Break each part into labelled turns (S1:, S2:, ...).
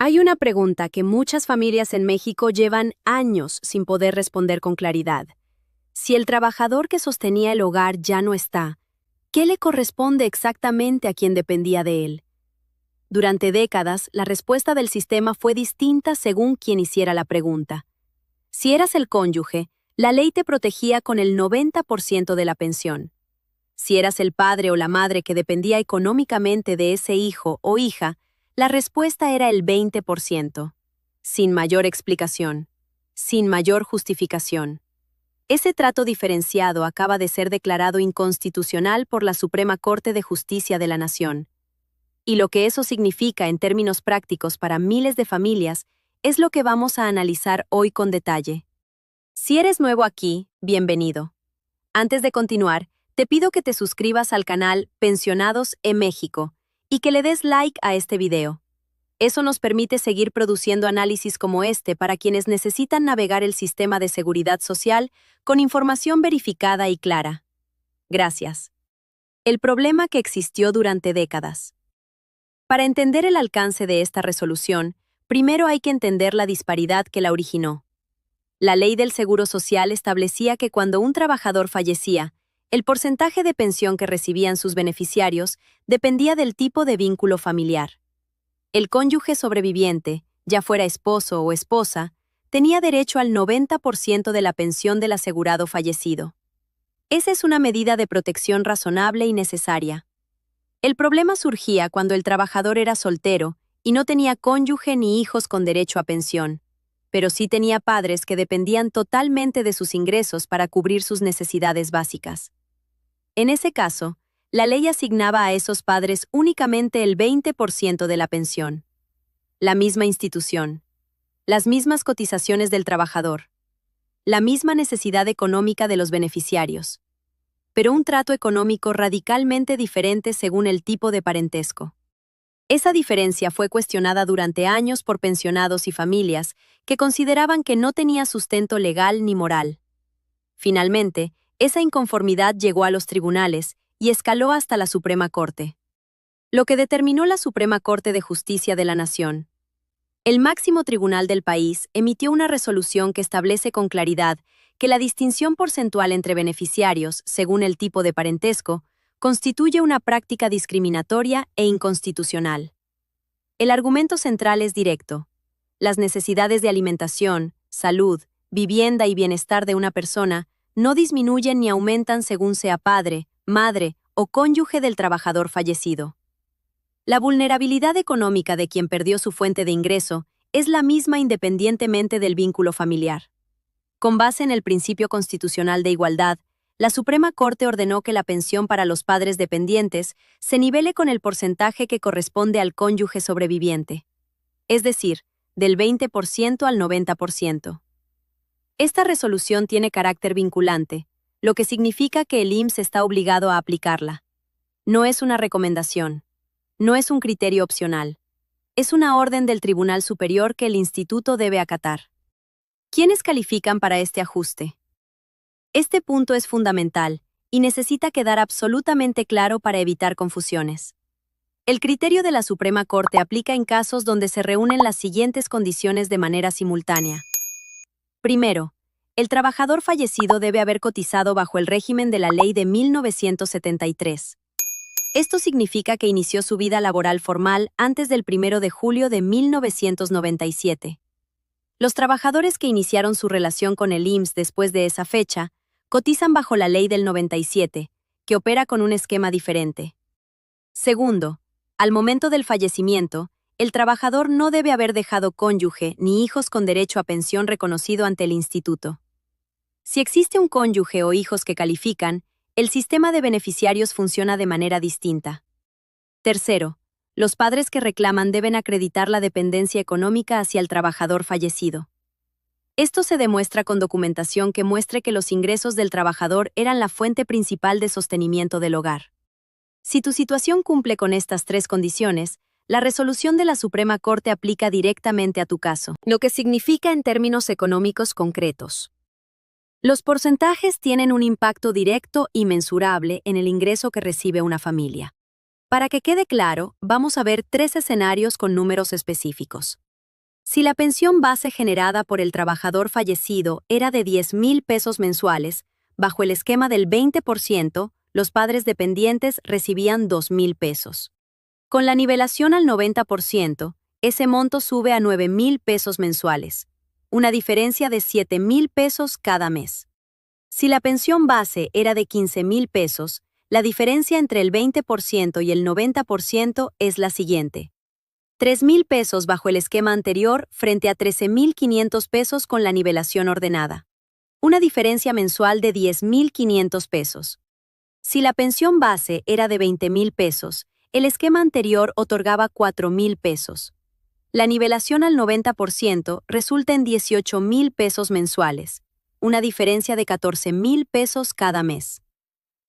S1: Hay una pregunta que muchas familias en México llevan años sin poder responder con claridad. Si el trabajador que sostenía el hogar ya no está, ¿qué le corresponde exactamente a quien dependía de él? Durante décadas, la respuesta del sistema fue distinta según quien hiciera la pregunta. Si eras el cónyuge, la ley te protegía con el 90% de la pensión. Si eras el padre o la madre que dependía económicamente de ese hijo o hija, la respuesta era el 20%. Sin mayor explicación. Sin mayor justificación. Ese trato diferenciado acaba de ser declarado inconstitucional por la Suprema Corte de Justicia de la Nación. Y lo que eso significa en términos prácticos para miles de familias es lo que vamos a analizar hoy con detalle. Si eres nuevo aquí, bienvenido. Antes de continuar, te pido que te suscribas al canal Pensionados en México y que le des like a este video. Eso nos permite seguir produciendo análisis como este para quienes necesitan navegar el sistema de seguridad social con información verificada y clara. Gracias. El problema que existió durante décadas. Para entender el alcance de esta resolución, primero hay que entender la disparidad que la originó. La ley del Seguro Social establecía que cuando un trabajador fallecía, el porcentaje de pensión que recibían sus beneficiarios dependía del tipo de vínculo familiar. El cónyuge sobreviviente, ya fuera esposo o esposa, tenía derecho al 90% de la pensión del asegurado fallecido. Esa es una medida de protección razonable y necesaria. El problema surgía cuando el trabajador era soltero y no tenía cónyuge ni hijos con derecho a pensión, pero sí tenía padres que dependían totalmente de sus ingresos para cubrir sus necesidades básicas. En ese caso, la ley asignaba a esos padres únicamente el 20% de la pensión. La misma institución. Las mismas cotizaciones del trabajador. La misma necesidad económica de los beneficiarios. Pero un trato económico radicalmente diferente según el tipo de parentesco. Esa diferencia fue cuestionada durante años por pensionados y familias que consideraban que no tenía sustento legal ni moral. Finalmente, esa inconformidad llegó a los tribunales y escaló hasta la Suprema Corte. Lo que determinó la Suprema Corte de Justicia de la Nación. El máximo tribunal del país emitió una resolución que establece con claridad que la distinción porcentual entre beneficiarios, según el tipo de parentesco, constituye una práctica discriminatoria e inconstitucional. El argumento central es directo. Las necesidades de alimentación, salud, vivienda y bienestar de una persona no disminuyen ni aumentan según sea padre, madre o cónyuge del trabajador fallecido. La vulnerabilidad económica de quien perdió su fuente de ingreso es la misma independientemente del vínculo familiar. Con base en el principio constitucional de igualdad, la Suprema Corte ordenó que la pensión para los padres dependientes se nivele con el porcentaje que corresponde al cónyuge sobreviviente, es decir, del 20% al 90%. Esta resolución tiene carácter vinculante, lo que significa que el IMSS está obligado a aplicarla. No es una recomendación. No es un criterio opcional. Es una orden del Tribunal Superior que el Instituto debe acatar. ¿Quiénes califican para este ajuste? Este punto es fundamental y necesita quedar absolutamente claro para evitar confusiones. El criterio de la Suprema Corte aplica en casos donde se reúnen las siguientes condiciones de manera simultánea. Primero, el trabajador fallecido debe haber cotizado bajo el régimen de la Ley de 1973. Esto significa que inició su vida laboral formal antes del 1 de julio de 1997. Los trabajadores que iniciaron su relación con el IMSS después de esa fecha cotizan bajo la Ley del 97, que opera con un esquema diferente. Segundo, al momento del fallecimiento, el trabajador no debe haber dejado cónyuge ni hijos con derecho a pensión reconocido ante el instituto. Si existe un cónyuge o hijos que califican, el sistema de beneficiarios funciona de manera distinta. Tercero, los padres que reclaman deben acreditar la dependencia económica hacia el trabajador fallecido. Esto se demuestra con documentación que muestre que los ingresos del trabajador eran la fuente principal de sostenimiento del hogar. Si tu situación cumple con estas tres condiciones, la resolución de la Suprema Corte aplica directamente a tu caso, lo que significa en términos económicos concretos. Los porcentajes tienen un impacto directo y mensurable en el ingreso que recibe una familia. Para que quede claro, vamos a ver 3 escenarios con números específicos. Si la pensión base generada por el trabajador fallecido era de 10,000 pesos mensuales, bajo el esquema del 20%, los padres dependientes recibían 2,000 pesos. Con la nivelación al 90%, ese monto sube a 9,000 pesos mensuales, una diferencia de 7,000 pesos cada mes. Si la pensión base era de 15,000 pesos, la diferencia entre el 20% y el 90% es la siguiente: 3,000 pesos bajo el esquema anterior frente a 13,500 pesos con la nivelación ordenada. Una diferencia mensual de 10,500 pesos. Si la pensión base era de 20,000 pesos, el esquema anterior otorgaba 4,000 pesos. La nivelación al 90% resulta en 18,000 pesos mensuales, una diferencia de 14,000 pesos cada mes.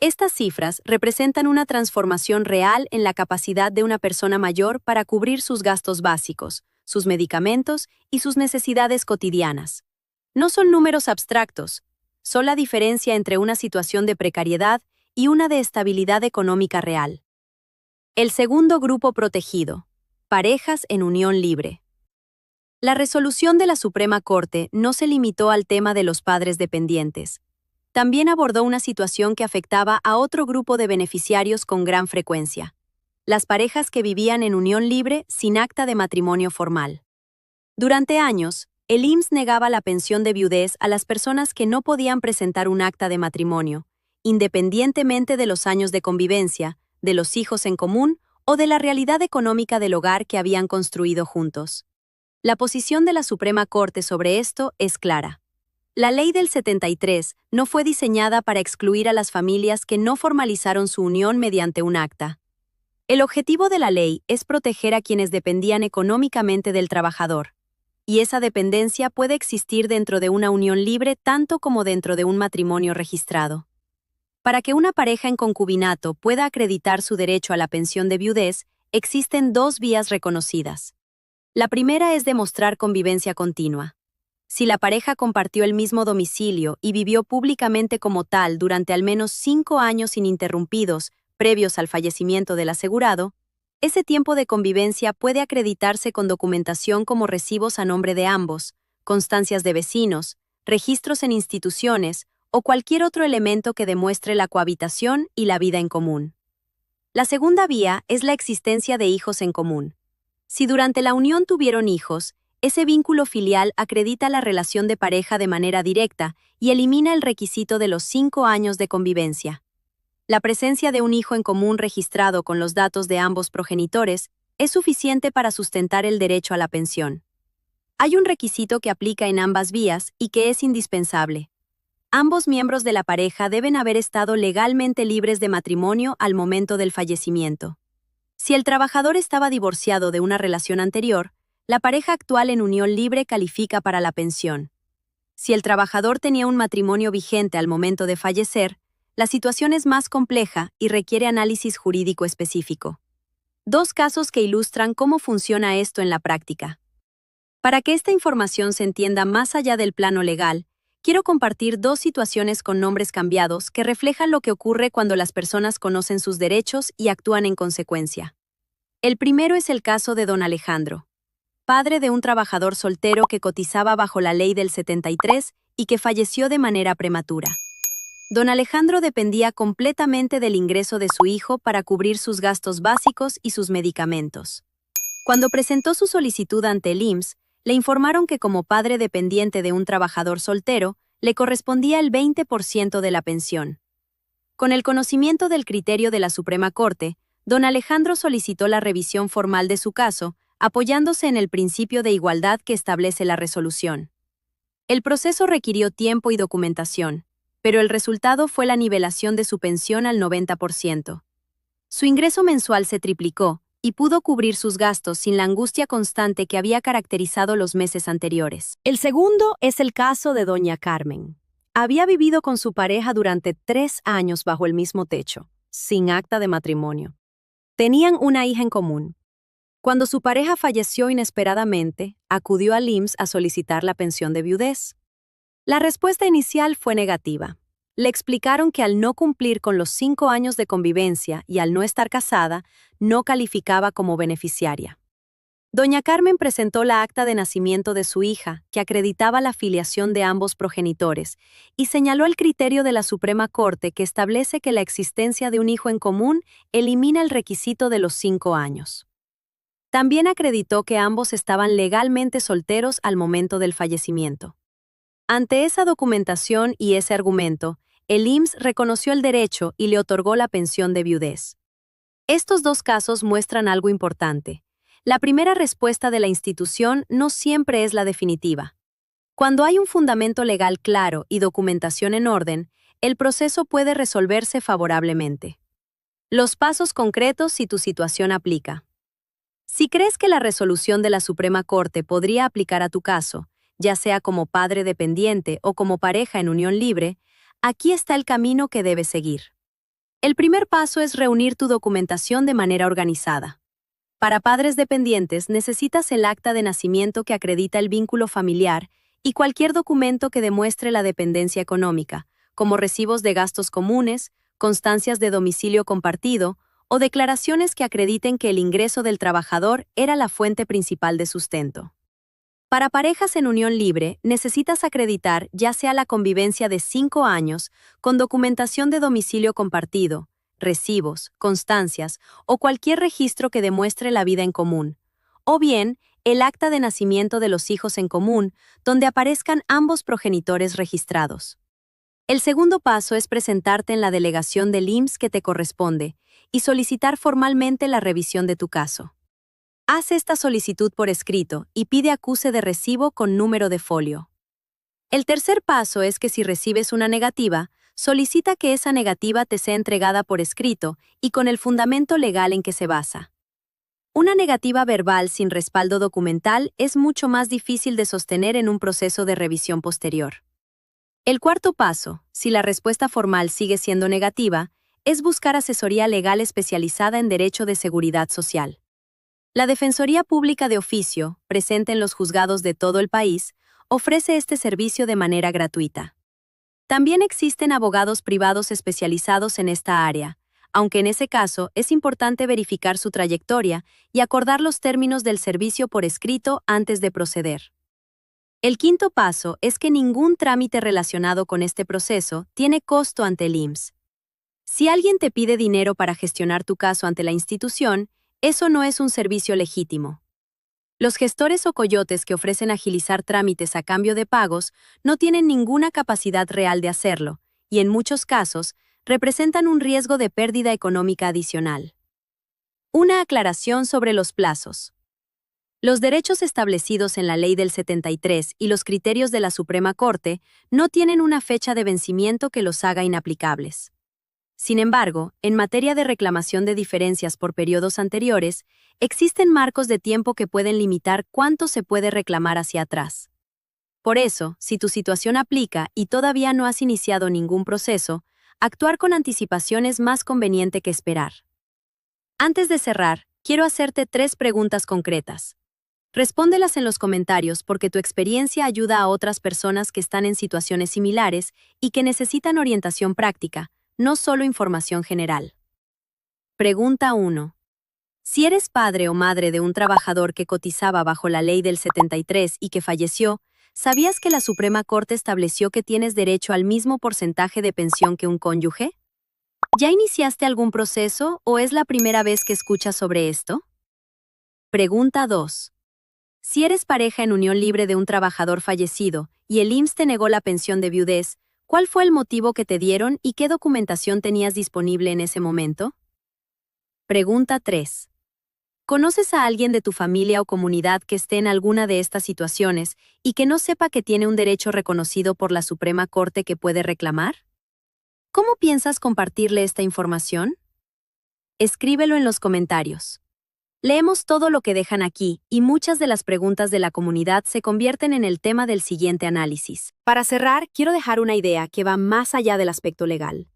S1: Estas cifras representan una transformación real en la capacidad de una persona mayor para cubrir sus gastos básicos, sus medicamentos y sus necesidades cotidianas. No son números abstractos, son la diferencia entre una situación de precariedad y una de estabilidad económica real. El segundo grupo protegido: parejas en unión libre. La resolución de la Suprema Corte no se limitó al tema de los padres dependientes. También abordó una situación que afectaba a otro grupo de beneficiarios con gran frecuencia: las parejas que vivían en unión libre sin acta de matrimonio formal. Durante años, el IMSS negaba la pensión de viudez a las personas que no podían presentar un acta de matrimonio, independientemente de los años de convivencia, de los hijos en común o de la realidad económica del hogar que habían construido juntos. La posición de la Suprema Corte sobre esto es clara. La Ley del 73 no fue diseñada para excluir a las familias que no formalizaron su unión mediante un acta. El objetivo de la ley es proteger a quienes dependían económicamente del trabajador, y esa dependencia puede existir dentro de una unión libre tanto como dentro de un matrimonio registrado. Para que una pareja en concubinato pueda acreditar su derecho a la pensión de viudez, existen dos vías reconocidas. La primera es demostrar convivencia continua. Si la pareja compartió el mismo domicilio y vivió públicamente como tal durante al menos 5 años ininterrumpidos previos al fallecimiento del asegurado, ese tiempo de convivencia puede acreditarse con documentación como recibos a nombre de ambos, constancias de vecinos, registros en instituciones o cualquier otro elemento que demuestre la cohabitación y la vida en común. La segunda vía es la existencia de hijos en común. Si durante la unión tuvieron hijos, ese vínculo filial acredita la relación de pareja de manera directa y elimina el requisito de los 5 años de convivencia. La presencia de un hijo en común registrado con los datos de ambos progenitores es suficiente para sustentar el derecho a la pensión. Hay un requisito que aplica en ambas vías y que es indispensable. Ambos miembros de la pareja deben haber estado legalmente libres de matrimonio al momento del fallecimiento. Si el trabajador estaba divorciado de una relación anterior, la pareja actual en unión libre califica para la pensión. Si el trabajador tenía un matrimonio vigente al momento de fallecer, la situación es más compleja y requiere análisis jurídico específico. Dos casos que ilustran cómo funciona esto en la práctica. Para que esta información se entienda más allá del plano legal, quiero compartir dos situaciones con nombres cambiados que reflejan lo que ocurre cuando las personas conocen sus derechos y actúan en consecuencia. El primero es el caso de don Alejandro, padre de un trabajador soltero que cotizaba bajo la Ley del 73 y que falleció de manera prematura. Don Alejandro dependía completamente del ingreso de su hijo para cubrir sus gastos básicos y sus medicamentos. Cuando presentó su solicitud ante el IMSS, le informaron que como padre dependiente de un trabajador soltero, le correspondía el 20% de la pensión. Con el conocimiento del criterio de la Suprema Corte, don Alejandro solicitó la revisión formal de su caso, apoyándose en el principio de igualdad que establece la resolución. El proceso requirió tiempo y documentación, pero el resultado fue la nivelación de su pensión al 90%. Su ingreso mensual se triplicó, y pudo cubrir sus gastos sin la angustia constante que había caracterizado los meses anteriores. El segundo es el caso de doña Carmen. Había vivido con su pareja durante 3 años bajo el mismo techo, sin acta de matrimonio. Tenían una hija en común. Cuando su pareja falleció inesperadamente, acudió al IMSS a solicitar la pensión de viudez. La respuesta inicial fue negativa. Le explicaron que al no cumplir con los 5 años de convivencia y al no estar casada, no calificaba como beneficiaria. Doña Carmen presentó la acta de nacimiento de su hija, que acreditaba la filiación de ambos progenitores, y señaló el criterio de la Suprema Corte que establece que la existencia de un hijo en común elimina el requisito de los 5 años. También acreditó que ambos estaban legalmente solteros al momento del fallecimiento. Ante esa documentación y ese argumento, el IMSS reconoció el derecho y le otorgó la pensión de viudez. Estos dos casos muestran algo importante. La primera respuesta de la institución no siempre es la definitiva. Cuando hay un fundamento legal claro y documentación en orden, el proceso puede resolverse favorablemente. Los pasos concretos si tu situación aplica. Si crees que la resolución de la Suprema Corte podría aplicar a tu caso, ya sea como padre dependiente o como pareja en unión libre, aquí está el camino que debes seguir. El primer paso es reunir tu documentación de manera organizada. Para padres dependientes necesitas el acta de nacimiento que acredita el vínculo familiar y cualquier documento que demuestre la dependencia económica, como recibos de gastos comunes, constancias de domicilio compartido o declaraciones que acrediten que el ingreso del trabajador era la fuente principal de sustento. Para parejas en unión libre, necesitas acreditar ya sea la convivencia de 5 años con documentación de domicilio compartido, recibos, constancias o cualquier registro que demuestre la vida en común, o bien el acta de nacimiento de los hijos en común, donde aparezcan ambos progenitores registrados. El segundo paso es presentarte en la delegación del IMSS que te corresponde y solicitar formalmente la revisión de tu caso. Haz esta solicitud por escrito y pide acuse de recibo con número de folio. El tercer paso es que si recibes una negativa, solicita que esa negativa te sea entregada por escrito y con el fundamento legal en que se basa. Una negativa verbal sin respaldo documental es mucho más difícil de sostener en un proceso de revisión posterior. El cuarto paso, si la respuesta formal sigue siendo negativa, es buscar asesoría legal especializada en derecho de seguridad social. La Defensoría Pública de Oficio, presente en los juzgados de todo el país, ofrece este servicio de manera gratuita. También existen abogados privados especializados en esta área, aunque en ese caso es importante verificar su trayectoria y acordar los términos del servicio por escrito antes de proceder. El quinto paso es que ningún trámite relacionado con este proceso tiene costo ante el IMSS. Si alguien te pide dinero para gestionar tu caso ante la institución, eso no es un servicio legítimo. Los gestores o coyotes que ofrecen agilizar trámites a cambio de pagos no tienen ninguna capacidad real de hacerlo, y en muchos casos, representan un riesgo de pérdida económica adicional. Una aclaración sobre los plazos. Los derechos establecidos en la Ley del 73 y los criterios de la Suprema Corte no tienen una fecha de vencimiento que los haga inaplicables. Sin embargo, en materia de reclamación de diferencias por periodos anteriores, existen marcos de tiempo que pueden limitar cuánto se puede reclamar hacia atrás. Por eso, si tu situación aplica y todavía no has iniciado ningún proceso, actuar con anticipación es más conveniente que esperar. Antes de cerrar, quiero hacerte 3 preguntas concretas. Respóndelas en los comentarios porque tu experiencia ayuda a otras personas que están en situaciones similares y que necesitan orientación práctica, no solo información general. Pregunta 1. Si eres padre o madre de un trabajador que cotizaba bajo la Ley del 73 y que falleció, ¿sabías que la Suprema Corte estableció que tienes derecho al mismo porcentaje de pensión que un cónyuge? ¿Ya iniciaste algún proceso o es la primera vez que escuchas sobre esto? Pregunta 2. Si eres pareja en unión libre de un trabajador fallecido y el IMSS te negó la pensión de viudez, ¿cuál fue el motivo que te dieron y qué documentación tenías disponible en ese momento? Pregunta 3. ¿Conoces a alguien de tu familia o comunidad que esté en alguna de estas situaciones y que no sepa que tiene un derecho reconocido por la Suprema Corte que puede reclamar? ¿Cómo piensas compartirle esta información? Escríbelo en los comentarios. Leemos todo lo que dejan aquí y muchas de las preguntas de la comunidad se convierten en el tema del siguiente análisis. Para cerrar, quiero dejar una idea que va más allá del aspecto legal.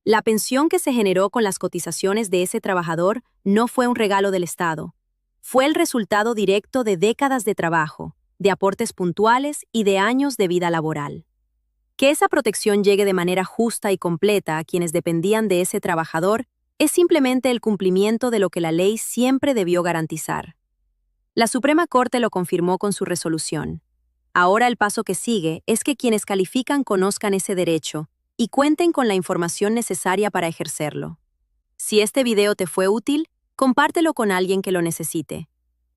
S1: La pensión que se generó con las cotizaciones de ese trabajador no fue un regalo del Estado. Fue el resultado directo de décadas de trabajo, de aportes puntuales y de años de vida laboral. Que esa protección llegue de manera justa y completa a quienes dependían de ese trabajador es simplemente el cumplimiento de lo que la ley siempre debió garantizar. La Suprema Corte lo confirmó con su resolución. Ahora el paso que sigue es que quienes califican conozcan ese derecho y cuenten con la información necesaria para ejercerlo. Si este video te fue útil, compártelo con alguien que lo necesite.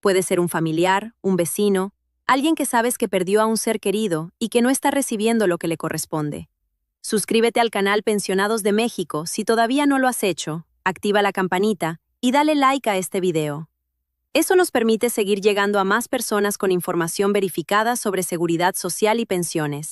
S1: Puede ser un familiar, un vecino, alguien que sabes que perdió a un ser querido y que no está recibiendo lo que le corresponde. Suscríbete al canal Pensionados de México si todavía no lo has hecho, activa la campanita y dale like a este video. Eso nos permite seguir llegando a más personas con información verificada sobre seguridad social y pensiones.